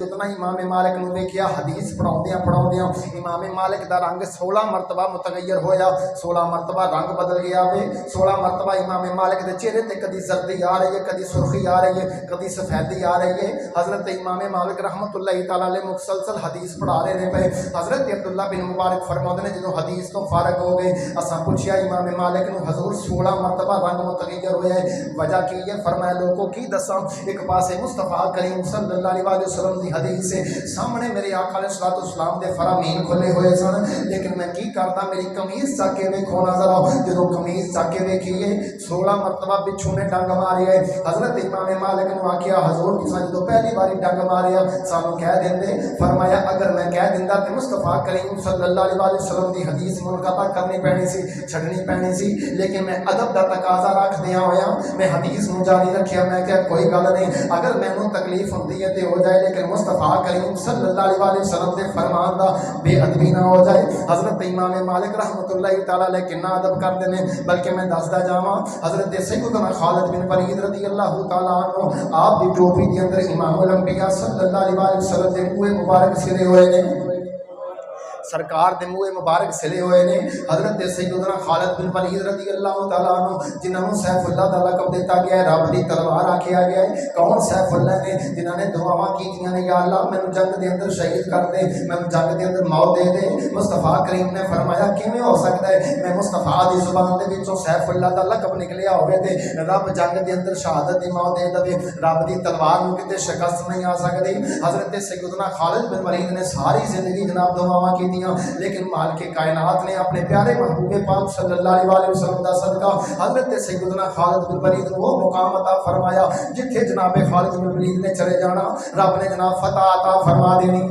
جتنا امام مالک نو ویکھیا حدیث پڑھاؤندیاں امام مالک دا رنگ 16 مرتبہ متغیر ہویا، 16 مرتبہ رنگ بدل گیا وے، 16 مرتبہ امام مالک دے چہرے تے کدی زردی آ رہی ہے، کدی سرخی آ رہی ہے، کدی سفیدی آ رہی ہے۔ حضرت امام مالک رحمت اللہ تعالی علیہ مسلسل حدیث پڑھا رہے نے پے۔ حضرت عبداللہ بن مبارک فرماتے ہیں جدوں حدیث تو فارغ ہو گئے اساں پوچھیا امام مالک نو حضور 16 مرتبہ رنگ متغیر ہویا ہے، وجہ کی ہے؟ فرمایا لوگوں کی دساں، ایک پاسے مصطفیٰ کریم صلی اللہ علیہ وسلم دی حدیث سے سامنے میرے آقا علیہ السلام دے فرامین کھلے ہوئے سن، لیکن میں کی کرتا میری قمیض چک کے ویکھو نہ ذرا، جدوں قمیض چک کے ویکھیے 16 مرتبہ بچھو نے ڈنگ ماری ہے۔ حضرت امام مالک نے آکھیا حضور تساں جدوں پہلی باری ڈنگ ماریا سانو کہہ دیندے، فرمایا اگر میں کہہ دیندا تے مصطفیٰ کریم صلی اللہ علیہ وسلم دی حدیث منقطع کرنی پینی سی، چھڈنی پینی سی، لیکن میں ادب دا تقاضا رکھدیاں ہویا میں حدیث نو جاری رکھیا۔ میں کہ کوئی گل نہیں، اگر مینوں تکلیف ہوندی ہے تے ہو جائے، لیکن مصطفیٰ کریم صلی اللہ علیہ وسلم دے فرمان دا بے ادبی نہ ہو جائے۔ حضرت امام مالک رحمت اللہ تعالی علیہ کنا ادب کرتے ہیں، بلکہ میں دسدا جاواں حضرت سیدنا خالد بن ولید رضی اللہ تعالی عنہ آپ دی ٹوپی دے اندر امام الانبیاء صلی اللہ علیہ وسلم دے منہ مبارک سلے ہوئے نے، سرکار دے منہ مبارک سلے ہوئے نے۔ حضرت سیدنا خالد بن ولید رضی اللہ تعالی عنہ جنہاں نوں سیف اللہ دا لقب دیتا گیا ہے، رب دی تلوار آکھیا گیا ہے، کون سیف اللہ نے؟ جنہاں نے دعاواں کیتیاں نے یا اللہ مینوں جنگ دے اندر شہید کر دے، مینوں جنگ دے اندر موت دے دے۔ مصطفیٰ کریم نے فرمایا کیویں ہو سکتا ہے میں مصطفیٰ دی زبان دے وچوں سیف اللہ دا لقب نکلیا ہوئے تے رب جنگ دے اندر شہادت دی موت دے دے، رب دی تلوار نوں کتے شکست نہیں آ سکدی۔ حضرت سیدنا خالد بن ولید نے ساری زندگی جناب دعاواں کیتیاں، لیکن مالک کائنات نے اپنے پیارے محبوب پاک صلی اللہ علیہ وسلم دا صدقہ حضرت سیدنا خالد بن ولید کو وہ مقام عطا فرمایا جتھے جناب خالد بن ولید نے چلے جانا رب نے جناب فتح عطا فرما دینی۔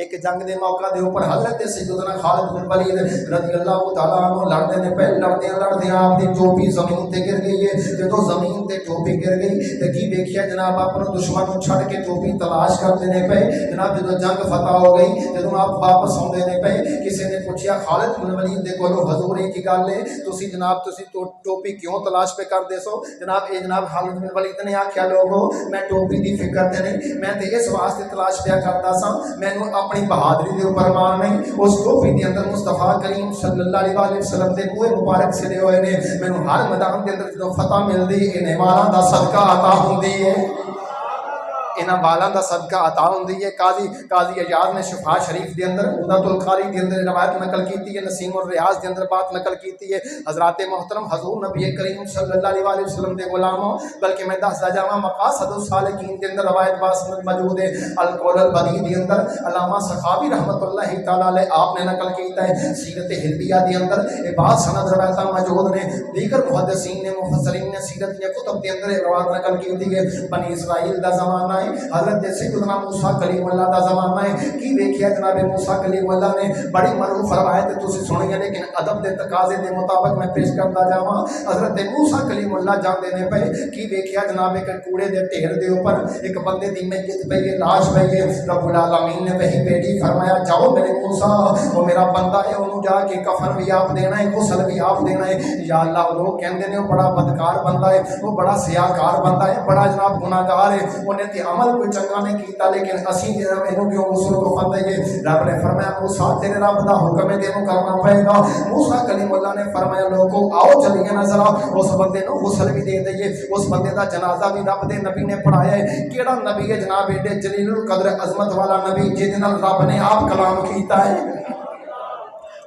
ایک جنگ دے موقع دے اوپر حضرت سیدنا خالد بن ولید رضی اللہ تعالیٰ عنہ لڑتے نے پہ لڑتے آپ دی ٹوپی زمین تے گر گئی ہے۔ جدوں زمین تے ٹوپی گر گئی تے کی ویکھیا جناب اپنے دشمن نوں چھڑ کے ٹوپی تلاش کرتے نے پے۔ جناب جدوں جنگ فتح ہو گئی جدوں آپ واپس آندے نے پے، کسی نے پوچھیا خالد بن ولید دے کولوں حضور ایک گل ہے تسی جناب تسی ٹوپی کیوں تلاش پہ کر دے سو؟ جناب اے جناب خالد بن ولید نے آکھیا لوگو میں ٹوپی دی فکر تے نہیں، میں تے اس واسطے تلاش پیا کردا سا مینوں اپنی بہادری دے اوپر مان نہیں، اس ٹوپی دے اندر مصطفیٰ کریم صلی اللہ علیہ وسلم دے منہ مبارک سلے ہوئے نے، مینوں ہر میدان دے اندر جدوں فتح ملدی انہیں والاں دا صدقہ عطا ہوندی ہے، انہاں والاں دا صدقہ عطا ہوندی ہے۔ قاضی ایاز نے شفا شریف دے اندر عمدۃ القاری دے اندر روایت نقل کیتی ہے، نسیم الریاض دے اندر بات نقل کیتی ہے۔ حضرات محترم حضور نبی کریم صلی اللہ علیہ وسلم دے غلاموں، بلکہ میں دسدا جاواں مقاصد السالکین دے اندر روایت باس موجود ہے۔ القول البدیع دے اندر علامہ سخاوی رحمت اللہ تعالی علیہ آپ نے نقل کیتا ہے۔ سیرت حلبیہ دے اندر یہ بات سند روایتاں موجود نے، دیگر محدثین نے مفسرین نے سیرت یا کتب دے اندر روایت نقل کیتی ہے۔ بنی اسرائیل دا زمانہ ہے، حضرت سیدنا موسیٰ کلیم اللہ دا زمانہ ہے، کی ویکھیا جناب موسیٰ کلیم اللہ نے بڑی معروف روایت تسی سنی ہے، لیکن ادب دے تقاضے دے مطابق میں پیش کرتا جاواں۔ حضرت موسیٰ کلیم اللہ جاندے نے پے، کی ویکھیا جناب ایک کوڑے دے ڈھیر دے اوپر ایک بندے دی میت پئی ہے، لاش پئی ہے۔ رب العالمین نے وہی بھیجی، فرمایا جاؤ میرے موسیٰ وہ میرا بندہ ہے، انہوں جا کے کفن بھی آپ دینا ہے، غسل بھی آپ دینا ہے۔ یا اللہ لوگ کہندے نے وہ بڑا بدکار بندہ ہے، وہ بڑا سیاہکار بندہ ہے، بڑا جناب گناہگار ہے، انہیں تے عمل کوئی چنگا نہیں کیتا، لیکن اسی جناب انہوں کیوں غسل کو فن دئیے؟ رب نے فرمایا موسیٰ تیرے رب دا حکم ہے تینوں کرنا پائے گا۔ موسیٰ کلیم اللہ نے فرمایا لوگوں آؤ چلیے نظر اس بندے نو غسل بھی دے دئیے، اس بندے دا جنازہ بھی رب دے نبی نے پڑھایا ہے۔ کیڑا نبی ہے جناب ایڈے جلیل القدر عظمت والا نبی جس نال رب نے آپ کلام کیتا ہے؟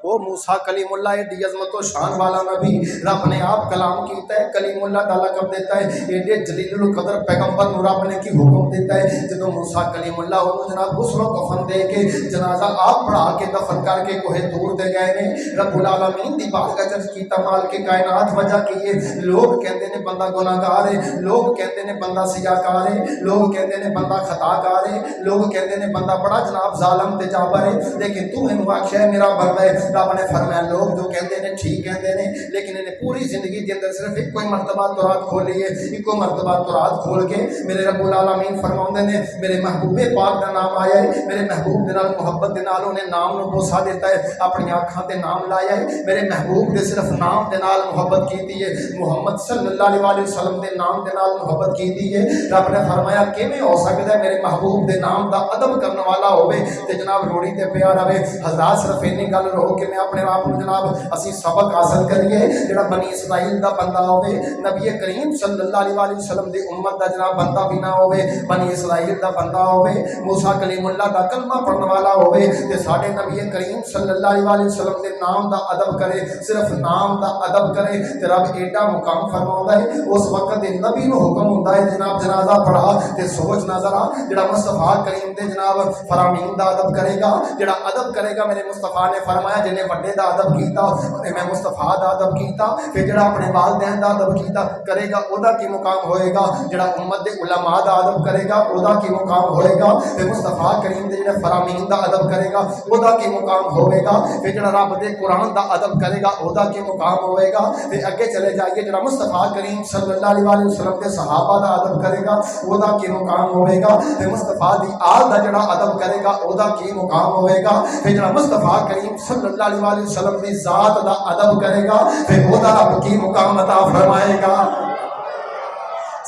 وہ موسیٰ کلیم اللہ ایڈی عظمت و شان والا نبی رب نے آپ کلام کیتا ہے، کلیم اللہ دا لقب دیتا ہے، ایڈے جلیل القدر پیغمبر نو رب نے کی حکم دیتا ہے۔ جدوں موسیٰ کلیم اللہ انہوں جناب غسل و کفن دے کے جنازہ آپ پڑھا کے دفن کر کے کوہ طور دے گئے نے، رب العالمین دی بارگاہ چ کیتا مال کے کائنات وجہ کیے لوگ کہندے نے بندہ گناہگار ہے، لوگ کہندے نے بندہ سیاہکار ہے، لوگ کہندے نے بندہ خطاکار ہے، لوگ کہندے نے بندہ بڑا جناب ظالم تے جابر ہے، لیکن تو اینو آکھیا ہے میرا بندہ ہے، रब ने फरमाया लोग जो कहते हैं ठीक कहते हैं, लेकिन इन्हें पूरी जिंदगी के अंदर सिर्फ एक कोई मरतबा तौरात खोली है, एको मरतबा तौरात खोल के मेरे रब्बुल आलमीन फरमाते हैं मेरे महबूबे पाक का नाम आया है, मेरे महबूब के नाल मुहब्बत के नाल उन्हें नाम नूं बोसा देता है, अपनी आँखां ते नाम लाया है, मेरे महबूब के सिर्फ नाम के नाल मुहब्बत की है, मुहम्मद सल्लल्लाहु अलैहि वसल्लम के नाम के नाल मुहब्बत की है। रब ने फरमाया किवें हो सकता है मेरे महबूब के नाम का अदब करने वाला होवे ते जनाब रोड़ी ते प्यार आवे। हज़रात सिर्फ इन्नी गल रहो कि मैं अपने आप को जनाब असी सबक हासिल करिए, जिहड़ा बनी इसराइल का बंदा होवे, नबी करीम सल्लल्लाहु अलैहि वसल्लम की उम्मत का जनाब बंदा भी ना होवे, बनी इसराइल का बंदा होवे, मूसा कलीमुल्लाह का कलमा पढ़ने वाला होवे ते साडे नबी करीम सल्लल्लाहु अलैहि वसल्लम के नाम का अदब करे, सिर्फ नाम का अदब करे ते रब एडा मुकाम फरमाउंदा है। उस वक्त नबी नूं हुक्म हुंदा है जनाब जनाजा पढ़ा ते सोच नजर आ जिहड़ा मुस्तफा करीम दे जनाब फरामीन दा अदब करेगा, जिहड़ा अदब करेगा मेरे मुस्तफा ने फरमाया जिन्हें वड्डे दा अदब कीता मैं मुस्तफा दा अदब कीता, फिर जिहड़ा अपने वालिदैन दा अदब कीता करेगा ओदा की मुकाम होएगा, जिहड़ा उम्मत दे उलमा दा अदब करेगा ओदा की मुकाम होएगा, फिर मुस्तफा करीम दे जिहड़े फरामीन दा अदब करेगा ओदा की मुकाम होएगा, फिर जिहड़ा रब दे कुरान दा अदब करेगा ओदा की मुकाम होएगा, फिर अगे चले जाइए जिहड़ा मुस्तफा करीम सल्लल्लाहु अलैहि वसल्लम के सहाबा दा अदब करेगा ओदा की मुकाम होएगा, फिर मुस्तफा दी आल दा जिहड़ा अदब करेगा ओदा की मुकाम होएगा, फिर जिहड़ा मुस्तफा करीम सल्लल्लाहु अलैहि वसल्लम दी जात दा अदब करेगा फिर ओदा रब की मुकाम अता फरमाएगा।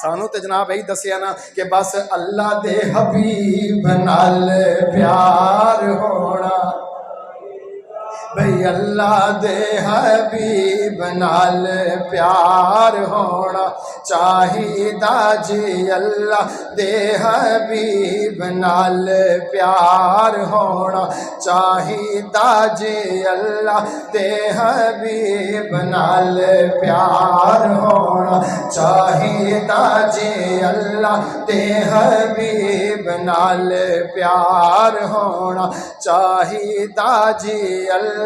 सानू तो जनाब यही दसिया ना कि बस अल्लाह दे हबीब नाल प्यार होना, भई अल्लाह दे हबीब नाल प्यार होना चाहिदा जी, अल्लाह दे हबीब नाल प्यार होना चाहिदा जी, अल्लाह दे हबीब नाल प्यार होना चाहिदा जी, अल्लाह दे हबीब नाल प्यार होना चाहिदा जी, अल्लाह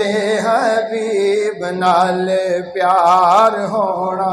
दे हबीब नाल प्यार होना।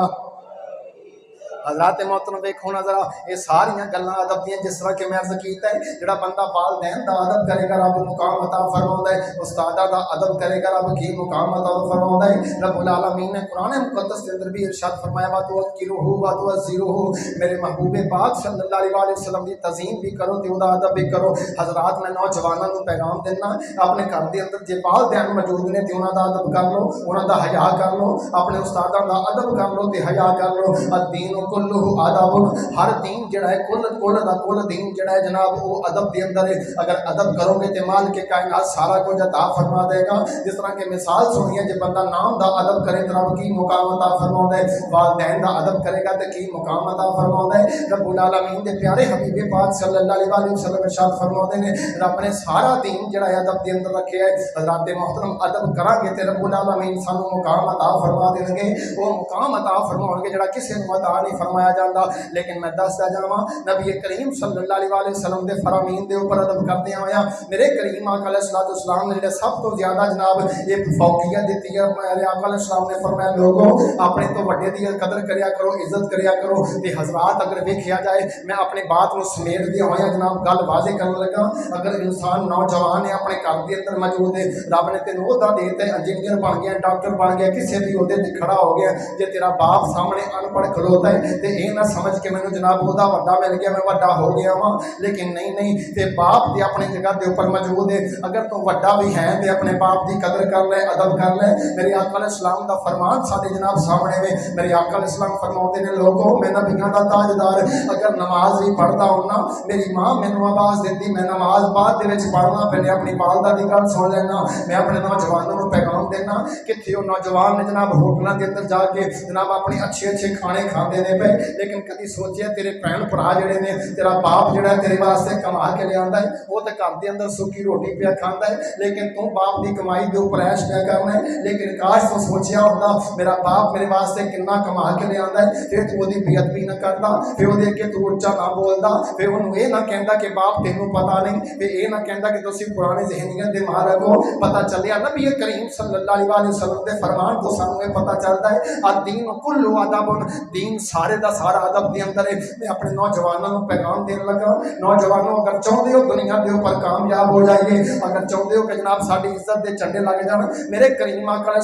हज़रात मोहतरम देखो ना जरा ये सारियां गल्लां अदब दियां जिस तरह कि मैं अर्ज कीता है, जिहड़ा बंदा वालिदैन दा अदब करेगा रब मुकाम अता फरमाउंदा है, उस्तादा दा अदब करेगा रब की मुकाम अता फरमाउंदा है। रब्बुल आलमीन ने कुरान मुकद्दस के अंदर भी इरशाद फरमाया वा तुज़किरुहु व तुअज़्ज़िरुहु, मेरे महबूबे पाक सल्लल्लाहु अलैहि वसल्लम की तज़ीम भी करो ते उहदा अदब भी करो। हज़रात मैं नौजवानों को पैगाम देना अपने घर के अंदर जे वालिदैन मौजूद ने ते उन्हां दा अदब कर लो, उन्हां दा हया कर लो, अपने उस्तादां दा अदब कर लो ते हया कर लो। अद-दीन कुल्लुहु अदब, हर दीन जिहड़ा है कुल दीन जिहड़ा है जनाब वो अदब के अंदर है। अगर अदब करोगे तो मालिक के कायनात सारा कुछ अता फरमा देगा। जिस तरह के मिसाल सुनी है, जो बंदा नाम दा अदब करे तो रब की मुकाम अता फरमाउंदा है, वालिदैन दा अदब करेगा तो की मुकाम अता फरमाउंदा है। रब्बुल आलमीन दे प्यारे हबीबे पाक सल्लल्लाहु अलैहि वसल्लम इरशाद फरमाउंदे ने रब ने सारा दीन जिहड़ा है अदब के अंदर रखे है। हज़रात मोहतरम अदब करांगे तो रब्बुल आलमीन सानू मुकाम अता फरमा देंगे, वो मुकाम अता फरमाउणगे जिहड़ा किसी नूं अता नहीं फरमाया जाता। लेकिन मैं दसदा जावां नबी करीम सल्लल्लाहु अलैहि वसल्लम दे फरामीन दे ऊपर अदब करते होया मेरे करीम आका अलैहिस्सलाम ने जिहड़े सब तो ज्यादा जनाब ये फौकियत दी है। मेरे आका अलैहिस्सलाम ने फरमाया लोगो अपने तो वड्डे दी कदर करिया करो, इज्जत करिया करो। ते हज़रात अगर वेखिया जाए मैं अपनी बात को समेट दिया होया जनाब गल वाजे करने लगा। अगर इंसान नौजवान है अपने घर के अंदर मौजूद है, रब ने तेन ओहदा देता है, इंजीनियर बन गया, डॉक्टर बन गया, किसी भी ओहदे ते खड़ा हो गया, जे तेरा बाप सामने अनपढ़ खलोता है तो ये ना समझ के मैनू जनाब ओहदा वड्डा मिल गया, मैं वड्डा हो गया वां। लेकिन नहीं नहीं, ते बाप ते अपनी जगह के उपर मौजूद है। अगर तू वड्डा भी है तो अपने बाप की कदर कर ले, अदब कर ले। मेरे आका अलैहिस्सलाम दा फरमान साडे जनाब सामने में मेरे आका अलैहिस्सलाम फरमाते ने लोगों मैं नबियां दा ताजदार अगर नमाज भी पढ़ता होना मेरी माँ मैनू आवाज़ देती, मैं नमाज बाद दे विच पढ़ना पहले अपनी वालदा दी गल सुन लेना। मैं अपने नौजवानों को पैगाम देना कित्थे वो नौजवान ने जनाब होटलों के अंदर जाके जनाब अपने अच्छे अच्छे खाने खाते ने पे, लेकिन कभी सोचिया तेरे भैन भरा जिहड़े ने तेरा बाप जिहड़ा तेरे वास्ते कमा के लिया है वो तो घर के अंदर सुखी रोटी पिया खाता है, लेकिन तू बाप की कमाई के उपर ऐश पिया करना है। लेकिन काश तो सोचिया होता मेरा बाप मेरे वास्ते कितना कमा के लिया है, फिर तू उसकी बेअदबी ना करता, फिर वो अगे तू उच्चा ना बोलता, फिर उन्होंने ये ना कहता कि बाप तेनों पता नहीं, फिर ये ना कहता कि तुम पुराने जहनीत के मालक हो। पता चलिया नबी करीम सल्लल्लाहु अलैहि वसल्लम के फरमान तो सानू पता चलता है अद-दीन कुल्लु अदब, दीन सारा ਸਾਰੇ ਦਾ ਸਾਰਾ ਅਦਬ ਦੇ ਅੰਦਰ मैं अपने नौजवानों को पैगाम देने लगा। नौजवानों अगर चाहते हो दुनिया के उपर कामयाब हो जाइए, अगर चाहते हो कि जनाब साडी इज्जत के झंडे लग जान, मेरे करीम आका